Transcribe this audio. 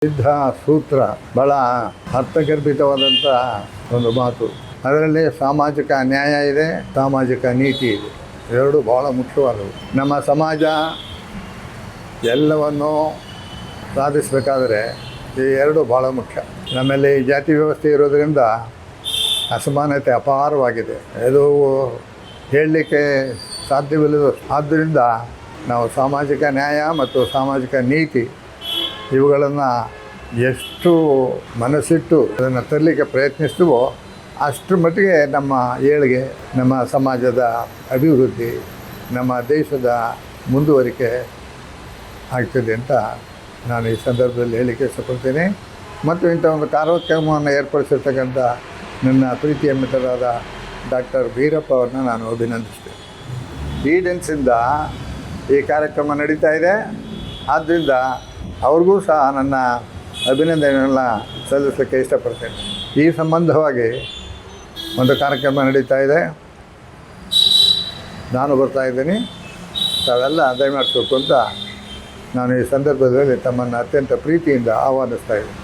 ಸಿದ್ಧ ಸೂತ್ರ ಬಹಳ ಅರ್ಥಗರ್ಭಿತವಾದಂಥ ಒಂದು ಮಾತು. ಅದರಲ್ಲಿ ಸಾಮಾಜಿಕ ನ್ಯಾಯ ಇದೆ, ಸಾಮಾಜಿಕ ನೀತಿ ಇದೆ. ಎರಡು ಭಾಳ ಮುಖ್ಯವಾದವು. ನಮ್ಮ ಸಮಾಜ ಎಲ್ಲವನ್ನು ಸಾಧಿಸಬೇಕಾದ್ರೆ ಈ ಎರಡು ಭಾಳ ಮುಖ್ಯ. ನಮ್ಮಲ್ಲಿ ಜಾತಿ ವ್ಯವಸ್ಥೆ ಇರೋದರಿಂದ ಅಸಮಾನತೆ ಅಪಾರವಾಗಿದೆ. ಇದು ಹೇಳಲಿಕ್ಕೆ ಸಾಧ್ಯವಿಲ್ಲದ. ಆದ್ದರಿಂದ ನಾವು ಸಾಮಾಜಿಕ ನ್ಯಾಯ ಮತ್ತು ಸಾಮಾಜಿಕ ನೀತಿ ಇವುಗಳನ್ನು ಎಷ್ಟು ಮನಸ್ಸಿಟ್ಟು ಅದನ್ನು ತರಲಿಕ್ಕೆ ಪ್ರಯತ್ನಿಸ್ತೀವೋ ಅಷ್ಟರ ಮಟ್ಟಿಗೆ ನಮ್ಮ ಏಳಿಗೆ, ನಮ್ಮ ಸಮಾಜದ ಅಭಿವೃದ್ಧಿ, ನಮ್ಮ ದೇಶದ ಮುಂದುವರಿಕೆ ಆಗ್ತದೆ ಅಂತ ನಾನು ಈ ಸಂದರ್ಭದಲ್ಲಿ ಹೇಳಲಿಕ್ಕೆ ಇಷ್ಟಪಡ್ತೀನಿ. ಮತ್ತು ಇಂಥ ಒಂದು ಕಾರ್ಯಕ್ರಮವನ್ನು ಏರ್ಪಡಿಸಿರ್ತಕ್ಕಂಥ ನನ್ನ ಪ್ರೀತಿಯ ಮಿತ್ರರಾದ ಡಾಕ್ಟರ್ ವೀರಪ್ಪ ಅವ್ರನ್ನ ನಾನು ಅಭಿನಂದಿಸ್ತೇನೆ. ಈಡೆನ್ಸಿಂದ ಈ ಕಾರ್ಯಕ್ರಮ ನಡೀತಾ ಇದೆ. ಆದ್ದರಿಂದ ಅವ್ರಿಗೂ ಸಹ ನನ್ನ ಅಭಿನಂದನೆಗಳನ್ನ ಸಲ್ಲಿಸಲಿಕ್ಕೆ ಇಷ್ಟಪಡ್ತೇನೆ. ಈ ಸಂಬಂಧವಾಗಿ ಒಂದು ಕಾರ್ಯಕ್ರಮ ನಡೀತಾ ಇದೆ, ನಾನು ಬರ್ತಾ ಇದ್ದೀನಿ. ತಾವೆಲ್ಲ ದಯಮಾಡಿಸ್ಬೇಕು ಅಂತ ನಾನು ಈ ಸಂದರ್ಭದಲ್ಲಿ ತಮ್ಮನ್ನು ಅತ್ಯಂತ ಪ್ರೀತಿಯಿಂದ ಆಹ್ವಾನಿಸ್ತಾ ಇದ್ದೀನಿ.